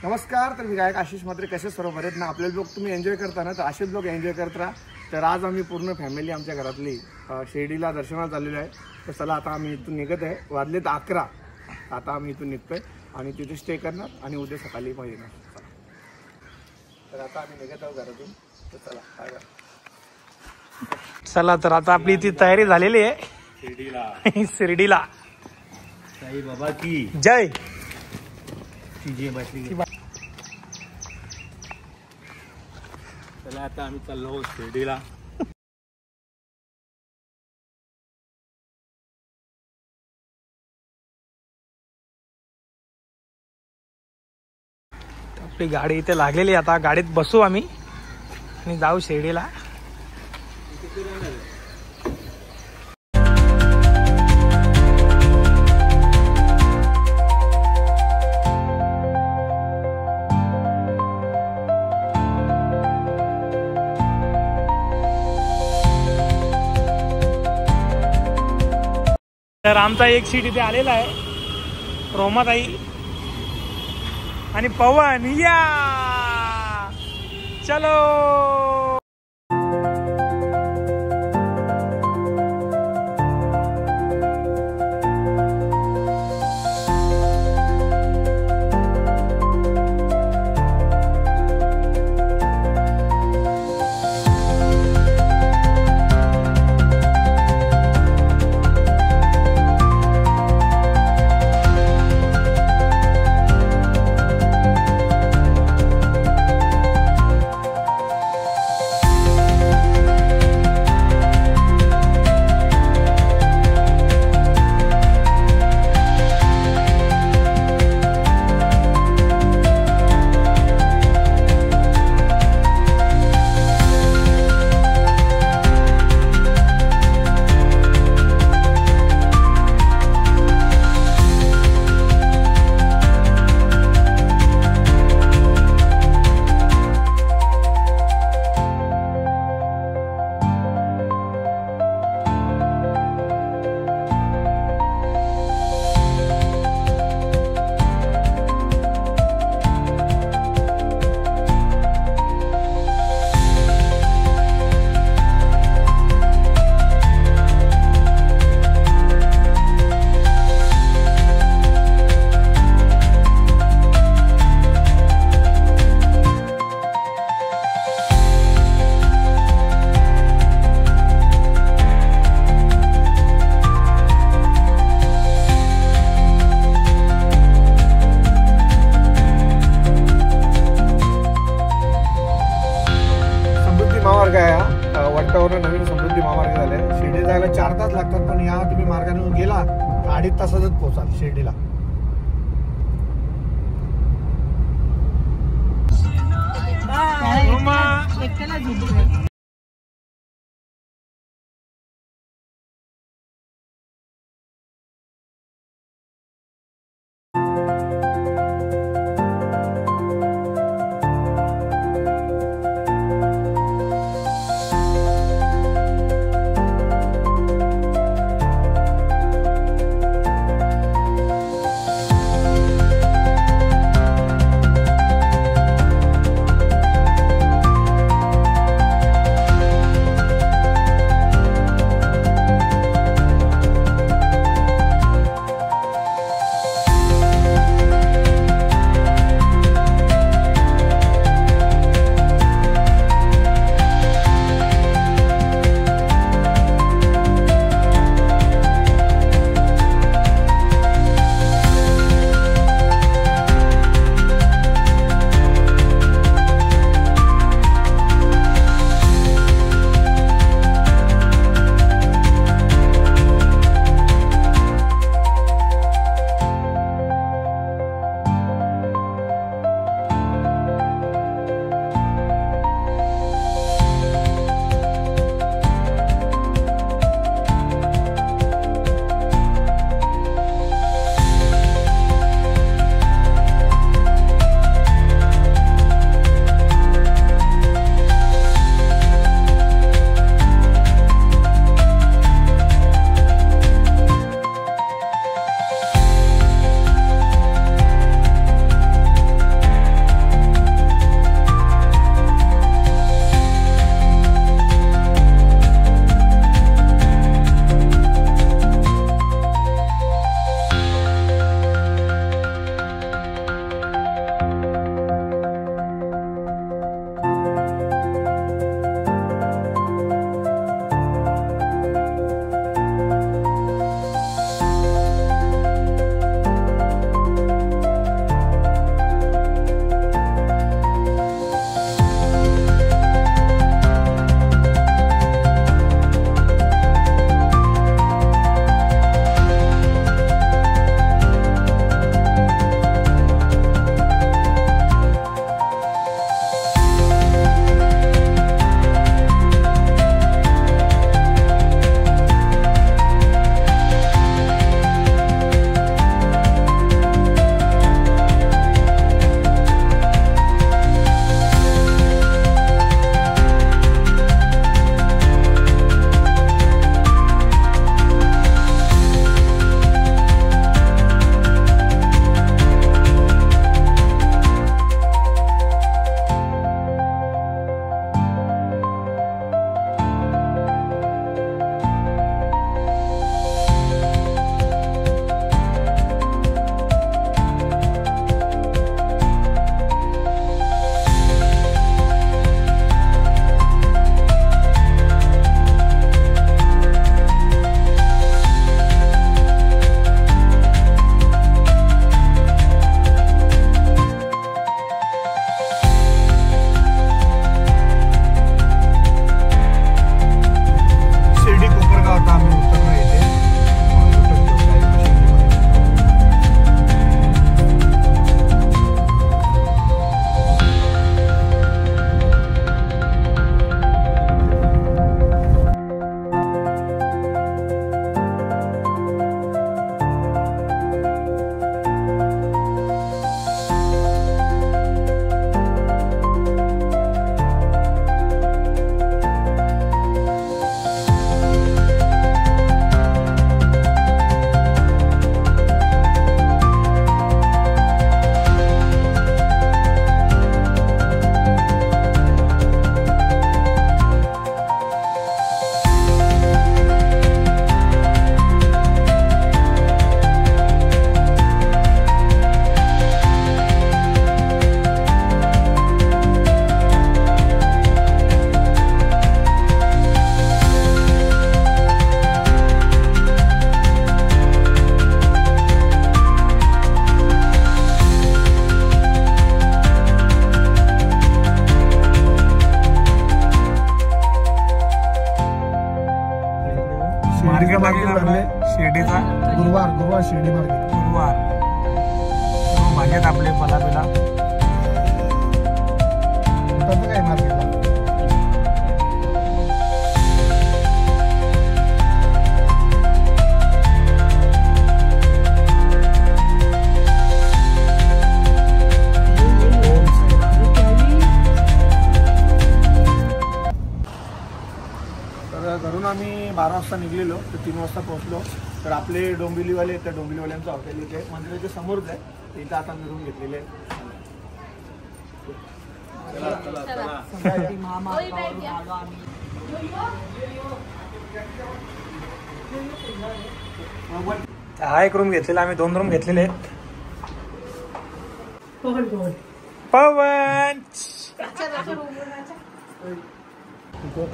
नमस्कार. तर मी गायक आशिष म्हात्रे. कसे सर्व बरेत ना? आपले लोक तुम्ही एन्जॉय करता ना, तर असेच लोक एन्जॉय करत राहा. तर आज आम्ही पूर्ण फॅमिली आमच्या घरातली शिर्डीला दर्शनाला चाललेलो आहे. तर चला आता आम्ही इथून निघत आहे. वाजलेत 11. आता आम्ही इथून निघतोय आणि तिथे स्टे करणार आणि उद्या सकाळी मग येणार. तर आता आम्ही निघत आहोत घरातून. तर चला काय करा. चला तर आता आपली ती तयारी झालेली आहे शिर्डीला. साई बाबा की जय. चला आता आम्ही चाललो शिर्डीला. आपली गाडी इथे लागलेली. आता गाडीत बसू आम्ही आणि जाऊ शिर्डीला. तर आमचा एक सीट इथे आलेला आहे. रोमाताई आणि पवन. या चलो. वट्टावरून नवीन समृद्धी महामार्ग झाले. शिर्डी जायला 4 तास लागतात, पण या तुम्ही मार्गाने गेला 2.5 तासातच पोहोचाल शिर्डीला. गुरुवार शिर्डी मार्केट. गुरुवार भाग्यात आपले पलापिला काय मार्केटला घरून आम्ही 12 वाजता निघलेलो तर 3 वाजता पोहोचलो. तर आपले डोंबिवलीवाले त्या डोंबिवलीवाल्यांचं हॉटेल इथे मंदिराच्या समोरच आहे. इथं आता मी रूम घेतलेले आहे. हा एक रूम घेतलेला आम्ही 2 रूम घेतलेले आहेत. पवन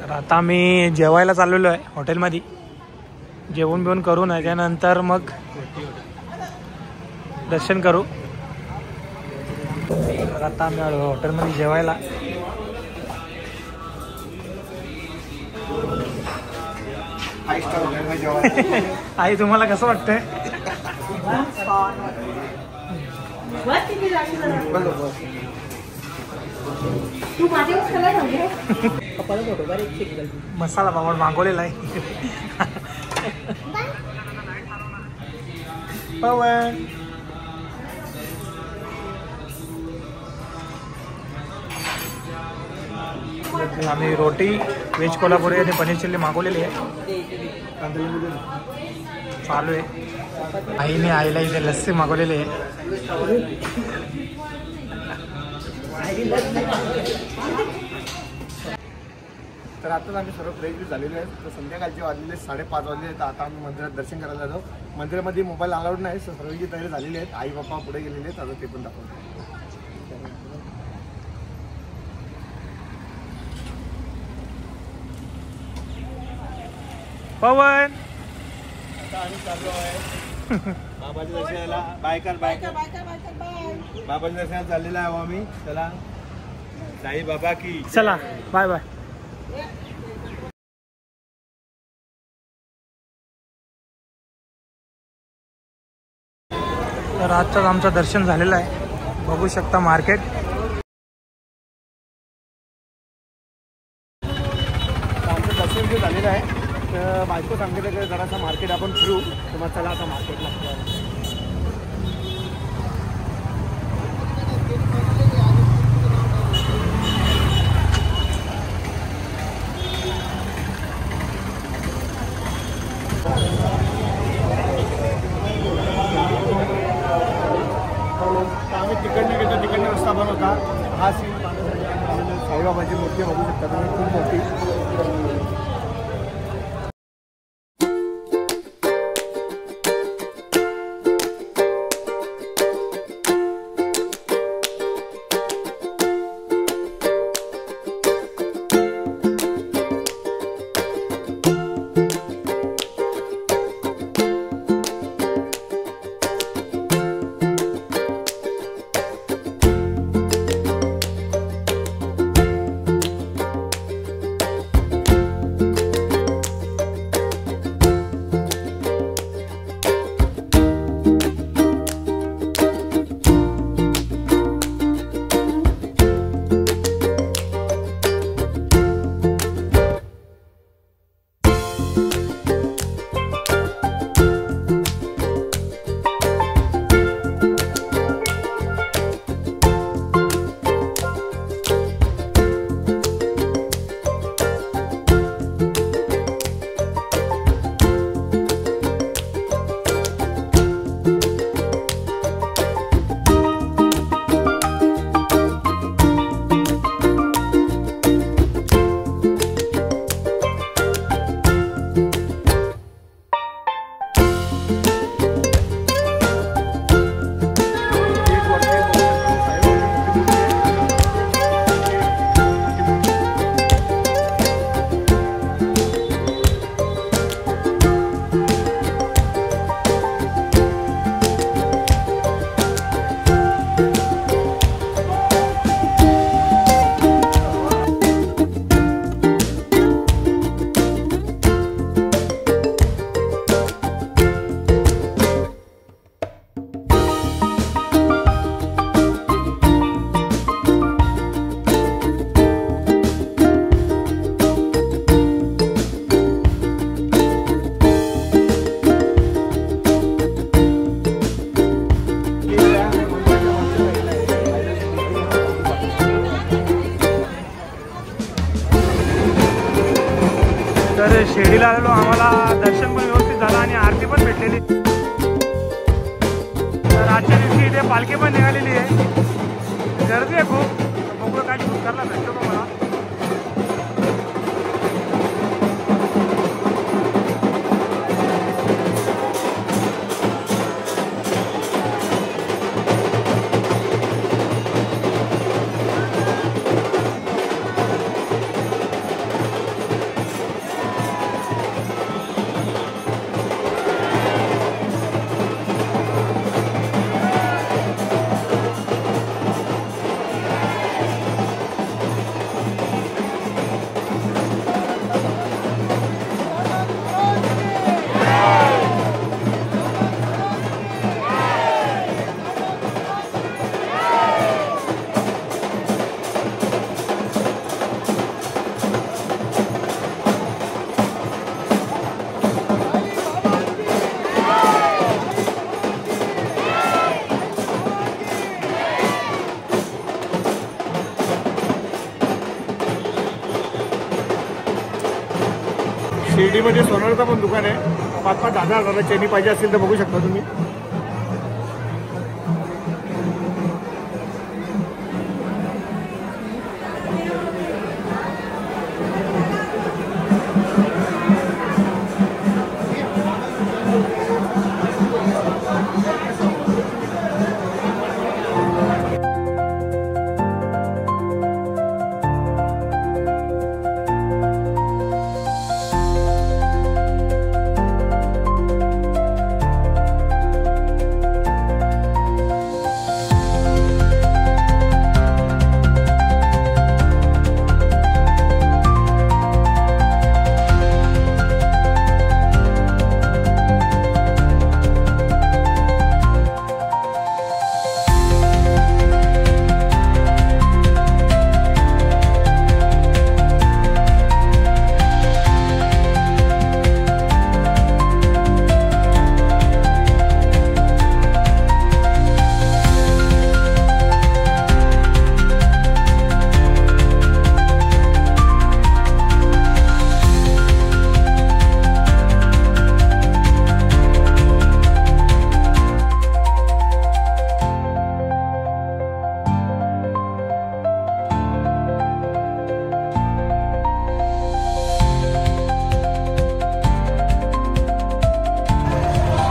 तर आता आम्ही जेवायला चाललेलो आहे हॉटेलमध्ये. जेवण बिवून करू ना त्यानंतर मग दर्शन करू. तर आता आम्ही हॉटेलमध्ये जेवायला. आई तुम्हाला कसं वाटतंय? मसाला पापड मागवलेला आहे. पवन आम्ही रोटी व्हेज कोल्हापुरी आणि पनीर चिल्ली मागवलेली आहे. चालू आहे. आईने आईला इथे लस्सी मागवलेली आहे. तर आताच आम्ही सर्व फ्रेश झालेले आहेत. तर संध्याकाळचे वाजलेले 5:30 वाजले. तर आता आम्ही मंदिरात दर्शन करायला जातो. मंदिरामध्ये मोबाईल अलाउड नाही. सर्वची तयारी झालेली आहेत. आई बाप्पा पुढे गेलेले आहेत. आता ते पण दाखवतो. पवन आता आम्ही चाललो आहे बाबाच्या दर्शनाला. बायकर बाबाच्या दर्शनाला चाललेला आहे आम्ही. चला साई बाबा की चला बाय बाय. तर आजच आमचं दर्शन झालेलं आहे. बघू शकता मार्केट. आमचं दर्शन जे झालेलं आहे तर बायको सांगितलं की जरासा मार्केट आपण फिरू. तर मग चला आता मार्केटला. आम्ही तिकडनं घेतो. तिकडनं रस्ता बनवता. हा सीन साईबाबाची मूर्ती बघू शकता तुम्ही. खूप मोठी. तर शिर्डीला आलेलो, आम्हाला दर्शन पण व्यवस्थित झालं आणि आरती पण भेटलेली. तर आजच्या दिवशी इथे पालखी पण निघालेली आहे, गर्दी आहे खूप. बघूया काय शूट करायला भेटतो का मला. शिर्डीमध्ये सोनारचं पण दुकान आहे. 5-5 हजार चेनी पाहिजे असेल तर बघू शकता तुम्ही.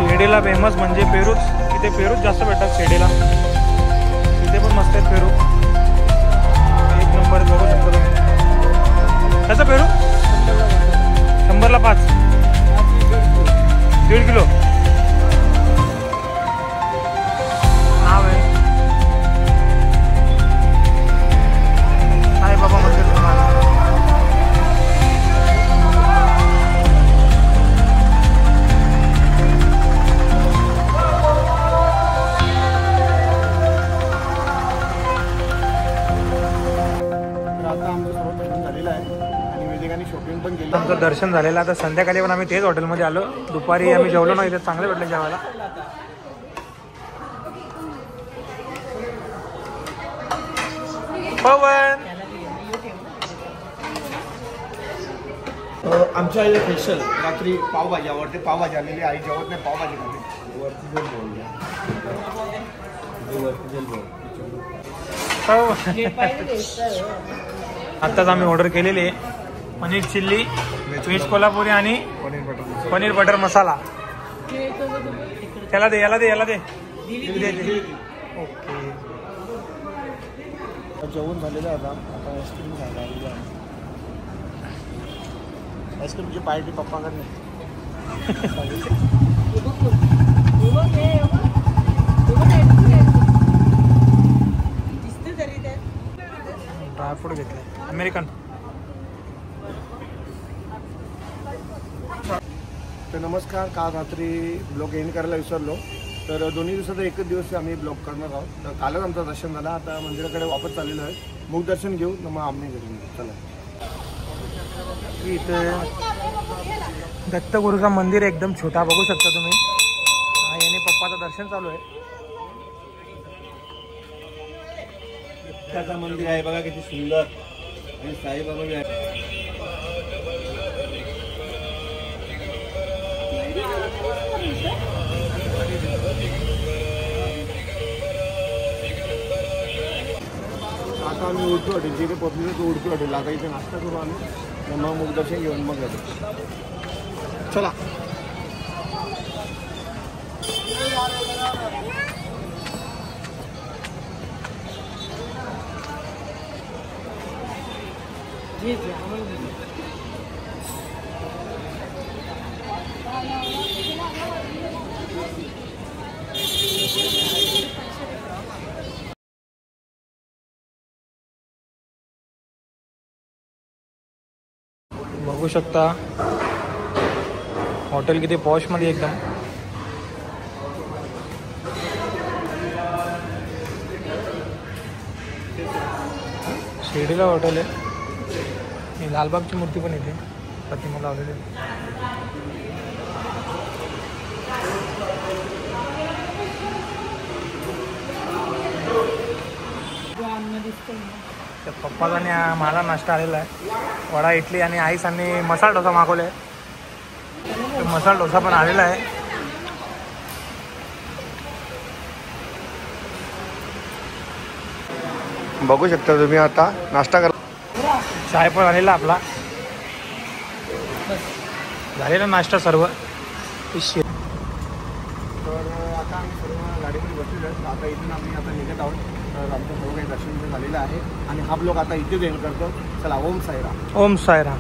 शिर्डीला फेमस म्हणजे पेरूच. इथे पेरूच जास्त भेटतात शिर्डीला. इथे पण मस्त आहेत पेरू, एक नंबर बघू शकतो तुम्ही. कसं पेरू? 100ला 5, 1.5 किलो. नाव आहे साईबाबा मंदिर. आमचं दर्शन झालेलं. आता संध्याकाळी पण आम्ही तेच हॉटेलमध्ये आलो. दुपारी आम्ही जेवलो ना, इथे चांगलं भेटलं जेवायला. पवन आमच्या इथे स्पेशल रात्री पावभाजी आवडते. पावभाजी आलेली, आई जेवत नाही, पावभाजी खाते. आत्ताच आम्ही ऑर्डर केलेली आहे पनीर चिल्ली, व्हेज कोल्हापुरी आणि पनीर बटर मसाला. त्याला दे, याला दे, याला दे. ओके, जेवण झालेलं आहे. आता आईस्क्रीम खायला आलेलं आहे. आईस्क्रीमची पार्टी पप्पाकडे. ड्रायफ्रूट घेतले अमेरिकन. तर नमस्कार. काल रात्री ब्लॉग एंड करायला विसरलो, तर दोन्ही दिवसाचा एकच दिवस आम्ही ब्लॉग करणार आहोत. तर कालच आमचं दर्शन झालं. आता मंदिराकडे वापस चाललेलो आहे. मुख दर्शन घेऊ न मग आम्ही घरी. चला. इथे दत्तगुरूचा मंदिर एकदम छोटा बघू शकता तुम्ही. याने पप्पाचं दर्शन चालू आहे. दत्ताचं मंदिर आहे बघा किती सुंदर. आणि साईबाबा बी आहे. आता आम्ही उडपी हॉटेल जिथे पोहोचलो तो उडपी हॉटेल. आता इथे नाश्ता करू आम्ही, मग मुखदर्शन घेऊन मग येतो. चला. बघू शकता हॉटेल किती पॉशमध्ये एकदम. शिर्डीला हॉटेल आहे. ही लालबागची मूर्ती पण इथे प्रतिमा लावलेली आहे. तर पप्पाचा आणि मला नाश्ता आलेला आहे. वडा इडली आणि आईसांनी मसाला डोसा मागवला आहे. मसाला डोसा पण आलेला आहे. बघू शकता तुम्ही आता नाश्ता करा. चाय पण आलेला आपला. झालेला नाश्ता सर्व. तर आता आम्ही सर्व गाडीमध्ये बसलेलो आहे. आता इथून आम्ही आता निघत आहोत. तर आमचं सर्व काही दर्शन झालेलं आहे आणि हा ब्लॉग आता इथेच एंड करतो. चला, ओम साईराम. ओम साईराम.